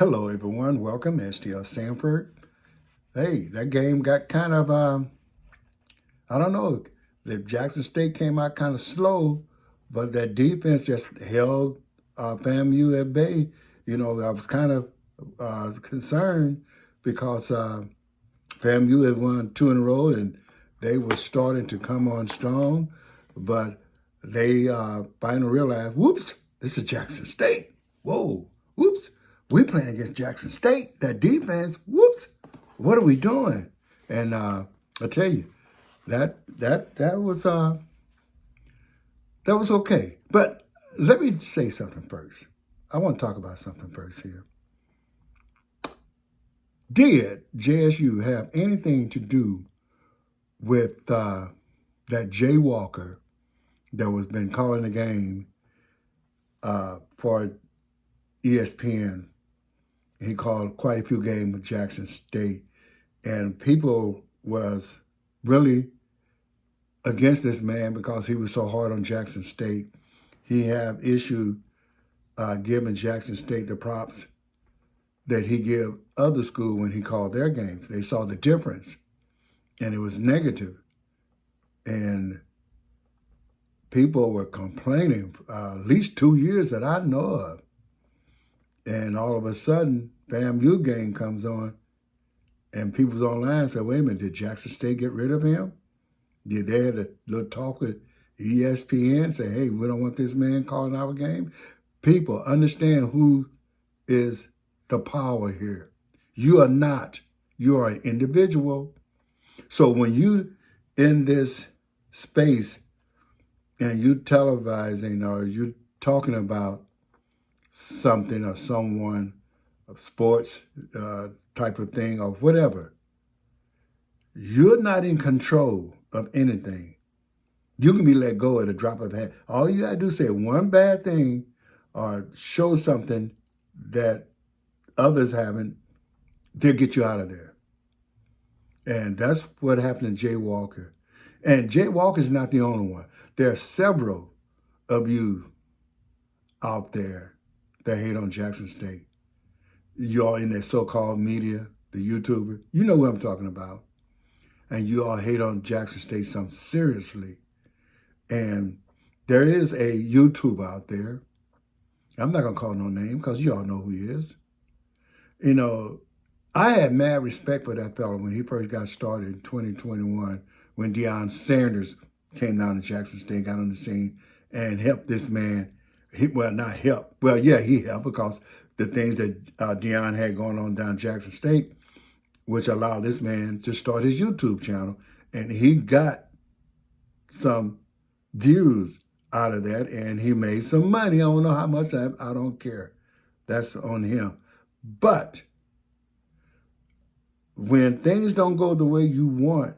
Hello, everyone. Welcome, STL Sanford. Hey, that game got kind of, I don't know, the Jackson State came out kind of slow, but that defense just held FAMU at bay. I was kind of concerned because FAMU had won two in a row and they were starting to come on strong, but they finally realized, whoops, this is Jackson State. Whoa, whoops, we playing against Jackson State. That defense, whoops, what are we doing? And I tell you, that was okay. But let me say something first. I want to talk about something first here. Did JSU have anything to do with that Jay Walker that was been calling the game for ESPN? He called quite a few games with Jackson State, and people was really against this man because he was so hard on Jackson State. He have issue giving Jackson State the props that he give other school when he called their games. They saw the difference, and it was negative. And people were complaining at least 2 years that I know of. And all of a sudden, FAMU game comes on, and people's online say, wait a minute, did Jackson State get rid of him? Did they have a little talk with ESPN, say, hey, we don't want this man calling our game? People understand who is the power here. You are not. You are an individual. So when you in this space and you televising or you talking about something or someone, of sports type of thing or whatever, you're not in control of anything. You can be let go at a drop of a hat. All you got to do is say one bad thing or show something that others haven't, they'll get you out of there. And that's what happened to Jay Walker. And Jay Walker is not the only one. There are several of you out there that hate on Jackson State. You all in that so-called media, the YouTuber, you know what I'm talking about. And you all hate on Jackson State some seriously. And there is a YouTuber out there. I'm not going to call no name because you all know who he is. You know, I had mad respect for that fellow when he first got started in 2021, when Deion Sanders came down to Jackson State, got on the scene, and helped this man. Not help. Well, yeah, he helped because the things that Deion had going on down Jackson State, which allowed this man to start his YouTube channel. And he got some views out of that, and he made some money. I don't know how much, I don't care. That's on him. But when things don't go the way you want,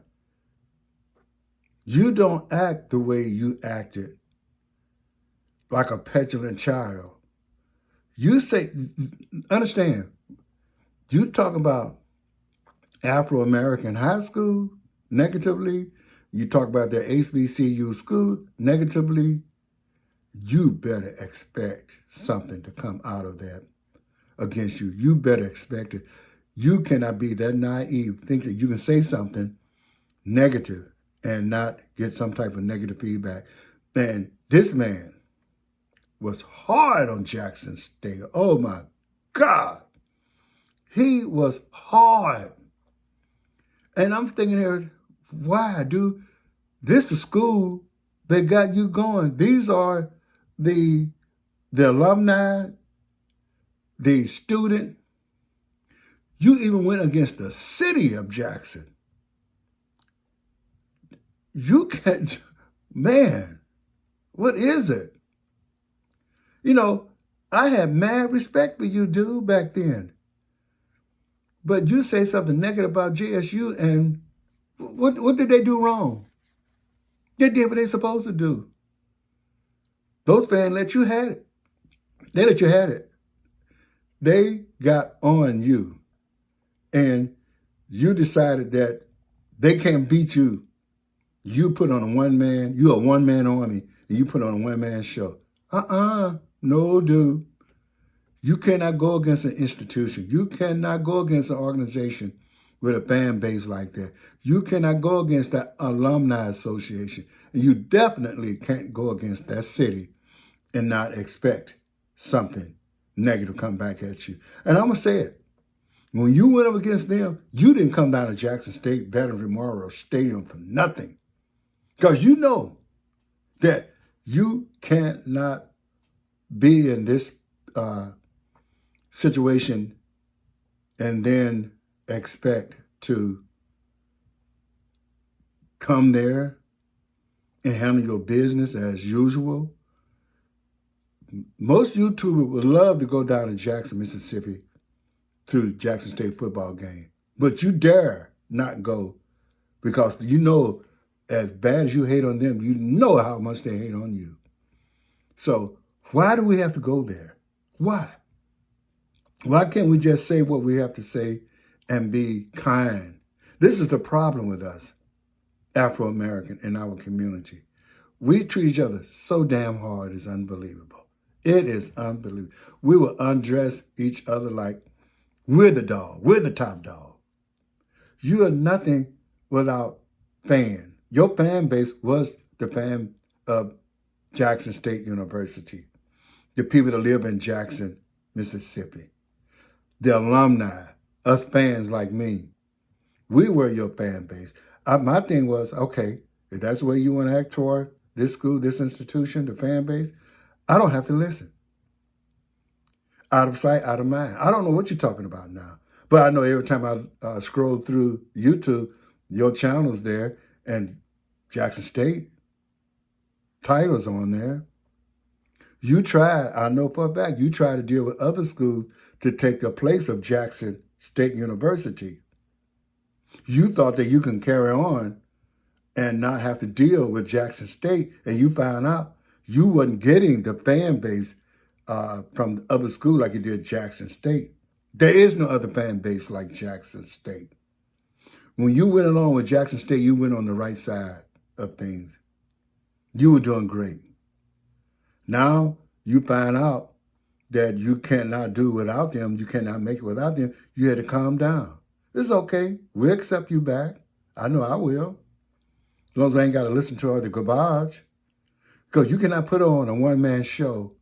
you don't act the way you acted, like a petulant child. You say, understand, you talk about Afro-American high school negatively, you talk about the HBCU school negatively, you better expect something to come out of that against you. You better expect it. You cannot be that naive, think that you can say something negative and not get some type of negative feedback. And this man was hard on Jackson State. Oh my God. He was hard. And I'm thinking here, why, dude? This is school that got you going. These are the alumni, the student. You even went against the city of Jackson. You can't, man, what is it? You know, I had mad respect for you, dude, back then. But you say something negative about JSU, and what did they do wrong? They did what they supposed to do. Those fans let you have it. They let you have it. They got on you. And you decided that they can't beat you. You put on a one-man, you're a one-man army, and you put on a one-man show. No, dude. You cannot go against an institution. You cannot go against an organization with a fan base like that. You cannot go against that alumni association. And you definitely can't go against that city and not expect something negative come back at you. And I'm going to say it. When you went up against them, you didn't come down to Jackson State Veterans Memorial Stadium for nothing. Because you know that you cannot be in this situation and then expect to come there and handle your business as usual. Most YouTubers would love to go down to Jackson, Mississippi to Jackson State football game, but you dare not go because you know as bad as you hate on them, you know how much they hate on you. So why do we have to go there? Why? Why can't we just say what we have to say and be kind? This is the problem with us, Afro-American, in our community. We treat each other so damn hard, it's unbelievable. It is unbelievable. We will undress each other like we're the dog. We're the top dog. You are nothing without fan. Your fan base was the fan of Jackson State University, the people that live in Jackson, Mississippi, the alumni, us fans like me. We were your fan base. My thing was, okay, if that's the way you want to act toward this school, this institution, the fan base, I don't have to listen. Out of sight, out of mind. I don't know what you're talking about now. But I know every time I scroll through YouTube, your channel's there, and Jackson State titles on there. You tried, I know for a fact, you tried to deal with other schools to take the place of Jackson State University. You thought that you can carry on and not have to deal with Jackson State, and you found out you wasn't getting the fan base from the other school like you did Jackson State. There is no other fan base like Jackson State. When you went along with Jackson State, you went on the right side of things. You were doing great. Now you find out that you cannot do without them. You cannot make it without them. You had to calm down. It's okay. We'll accept you back. I know I will. As long as I ain't got to listen to all the garbage. Because you cannot put on a one-man show,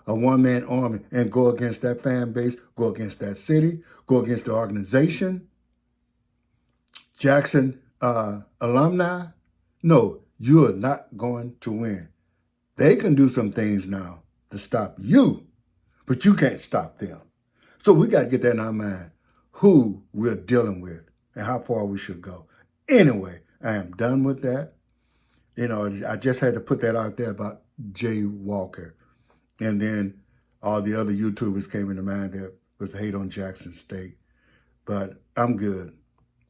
a one-man army, and go against that fan base, go against that city, go against the organization. Jackson alumni, no, you're not going to win. They can do some things now to stop you, but you can't stop them. So we got to get that in our mind, who we're dealing with and how far we should go. Anyway, I am done with that. You know, I just had to put that out there about Jay Walker. And then all the other YouTubers came into mind that was hate on Jackson State. But I'm good.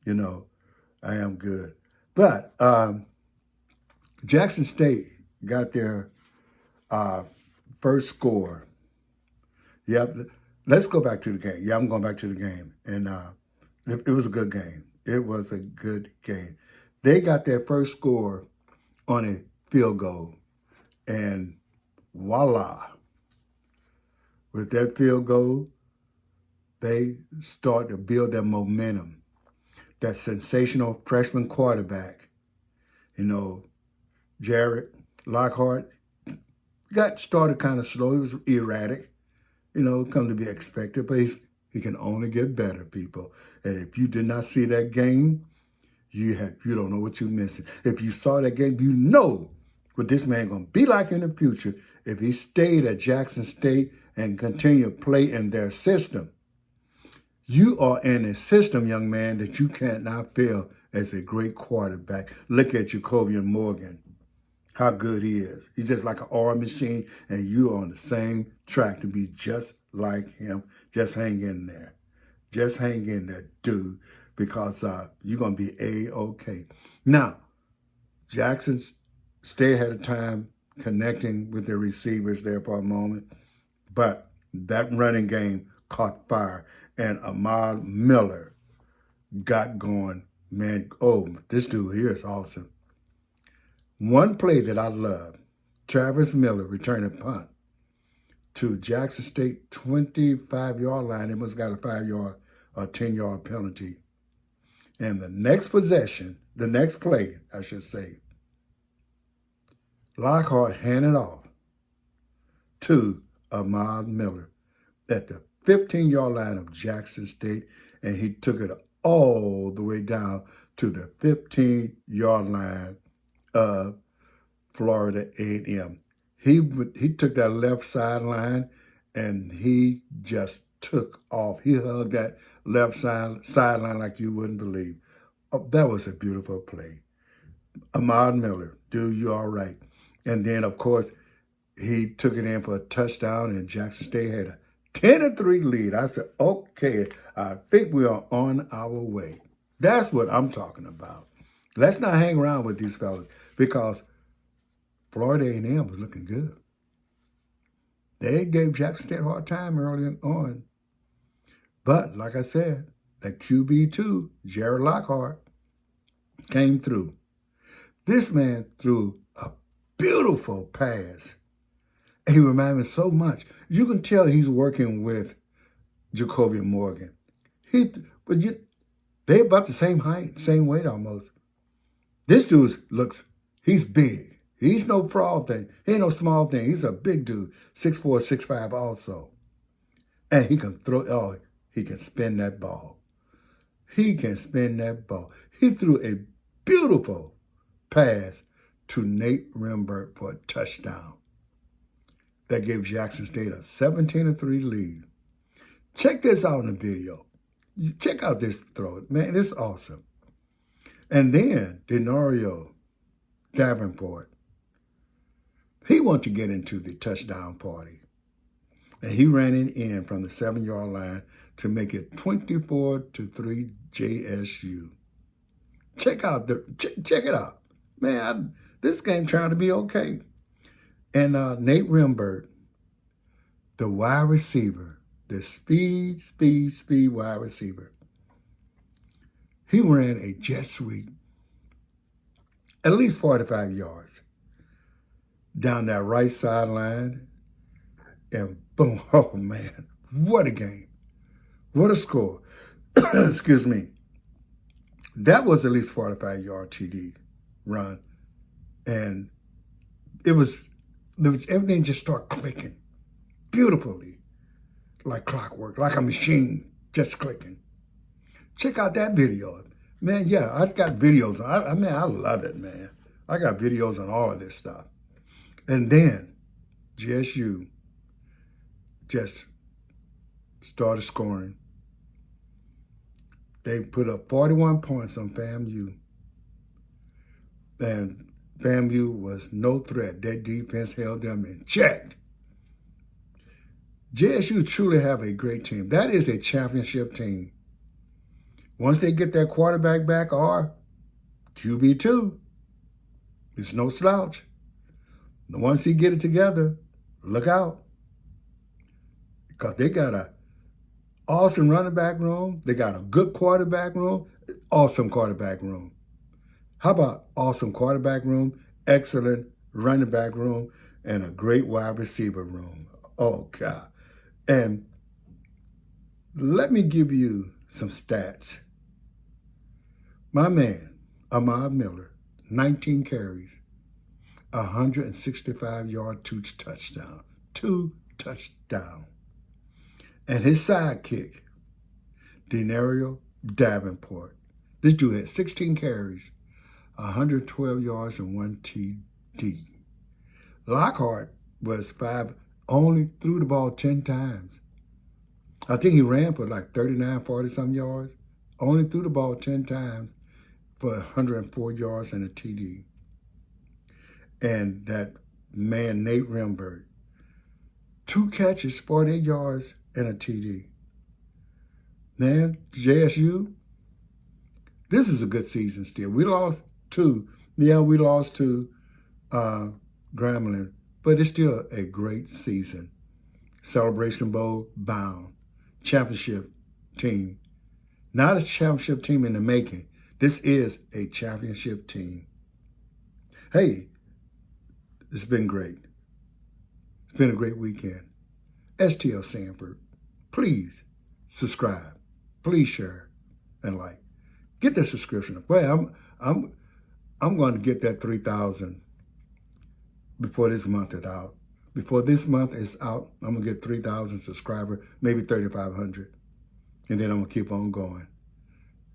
You know, I am good. But Jackson State got their first score. Yep. Let's go back to the game. Yeah, I'm going back to the game. And it was a good game. It was a good game. They got their first score on a field goal. And voila. With that field goal, they start to build their momentum. That sensational freshman quarterback, you know, Jared Lockhart, got started kind of slow. He was erratic, you know, come to be expected, but he can only get better, people. And if you did not see that game, you don't know what you're missing. If you saw that game, you know what this man going to be like in the future if he stayed at Jackson State and continue to play in their system. You are in a system, young man, that you cannot fail as a great quarterback. Look at Jacobian Morgan, how good he is. He's just like an R machine, and you are on the same track to be just like him. Just hang in there. Just hang in there, dude, because you're going to be A-okay. Now, Jackson State had a time connecting with their receivers there for a moment, but that running game caught fire, and Ahmad Miller got going. Man, oh, this dude here is awesome. One play that I love, Travis Miller returning punt, to Jackson State 25-yard line. They must have got a 5-yard or 10-yard penalty. And the next possession, the next play, I should say, Lockhart handed off to Ahmad Miller at the 15-yard line of Jackson State, and he took it all the way down to the 15-yard line of Florida A&M. He took that left sideline, and he just took off. He hugged that left sideline like you wouldn't believe. Oh, that was a beautiful play. Ahmad Miller, dude, you all right. And then, of course, he took it in for a touchdown, and Jackson State had a 10-3 lead. I said, okay, I think we are on our way. That's what I'm talking about. Let's not hang around with these fellas, because Florida A&M was looking good. They gave Jackson State a hard time early on. But, like I said, that QB2, Jared Lockhart, came through. This man threw a beautiful pass. He reminded me so much. You can tell he's working with Jacoby Morgan. They're about the same height, same weight almost. This dude he's big. He's no fraud thing. He ain't no small thing. He's a big dude, 6'4", 6'5" also. And he can he can spin that ball. He can spin that ball. He threw a beautiful pass to Nate Rimberg for a touchdown. That gave Jackson State a 17-3 lead. Check this out in the video. Check out this throw. Man, it's awesome. And then Denario Davenport, he wanted to get into the touchdown party. And he ran it in from the 7-yard line to make it 24-3 JSU. Check it out. Man, this game trying to be okay. And Nate Rimberg, the wide receiver, the speed wide receiver, he ran a jet sweep, at least 45 yards, down that right sideline, and boom, oh man, what a game. What a score. Excuse me. That was at least 45-yard TD run. And everything just started clicking beautifully, like clockwork, like a machine just clicking. Check out that video. Man, yeah, I got videos. I love it, man. I got videos on all of this stuff. And then JSU just started scoring. They put up 41 points on FAMU. And FAMU was no threat. That defense held them in check. JSU truly have a great team. That is a championship team. Once they get their quarterback back, or QB2, it's no slouch. Once he get it together, look out. Because they got an awesome running back room. They got a good quarterback room. Awesome quarterback room. How about awesome quarterback room, excellent running back room, and a great wide receiver room? Oh, God. And let me give you some stats. My man, Ahmad Miller, 19 carries, 165-yard touchdown. 2 touchdowns. And his sidekick, Denario Davenport. This dude had 16 carries, 112 yards, and 1 TD. Lockhart was only threw the ball 10 times. I think he ran for like 39, 40-some yards. Only threw the ball 10 times for 104 yards and a TD. And that man, Nate Rimberg, 2 catches, 48 yards, and a TD. Man, JSU, this is a good season still. We lost 2. Yeah, we lost to Grambling, but it's still a great season. Celebration Bowl bound. Championship team. Not a championship team in the making. This is a championship team. Hey, it's been great. It's been a great weekend. STL Sanford. Please subscribe. Please share and like. Get that subscription. Boy, I'm going to get that 3,000 before this month is out. Before this month is out, I'm going to get 3,000 subscribers, maybe 3,500. And then I'm going to keep on going.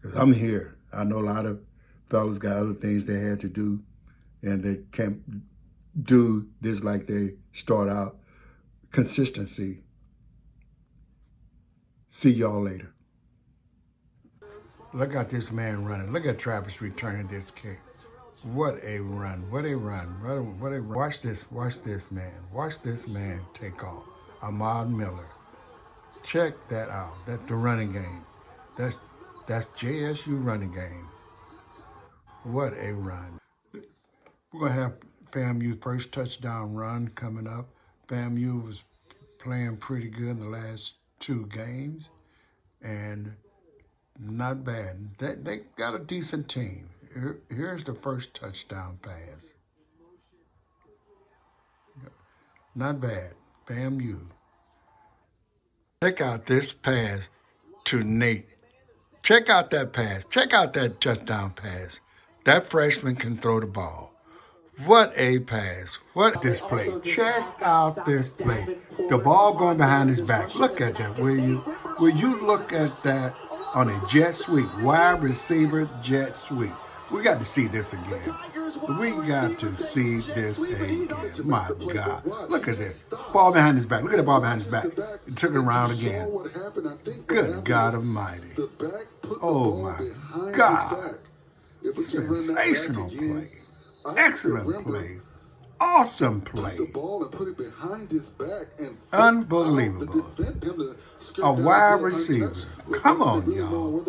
Because I'm here. I know a lot of fellas got other things they had to do, and they can't do this like they start out. Consistency. See y'all later. Look at this man running. Look at Travis returning this kick. What a run. What a run. What a run. Watch this man. Watch this man take off. Ahmad Miller. Check that out. That's the running game. That's JSU running game. What a run. We're going to have FAMU's first touchdown run coming up. FAMU was playing pretty good in the last 2 games, and not bad. They got a decent team. Here's the first touchdown pass. Not bad. FAMU. Check out this pass to Nate. Check out that pass. Check out that touchdown pass. That freshman can throw the ball. What a pass. What this play. Check out this play. The ball going behind his back. Look at that. Will you look at that on a jet sweep? Wide receiver jet sweep. We got to see this again. We got to see this again. My God. Look at this. Ball behind his back. Look at the ball behind his back. He took it around again. Good God Almighty. Oh, my God. Sensational play. Excellent play. Awesome play. Unbelievable. A wide receiver. Come on, y'all.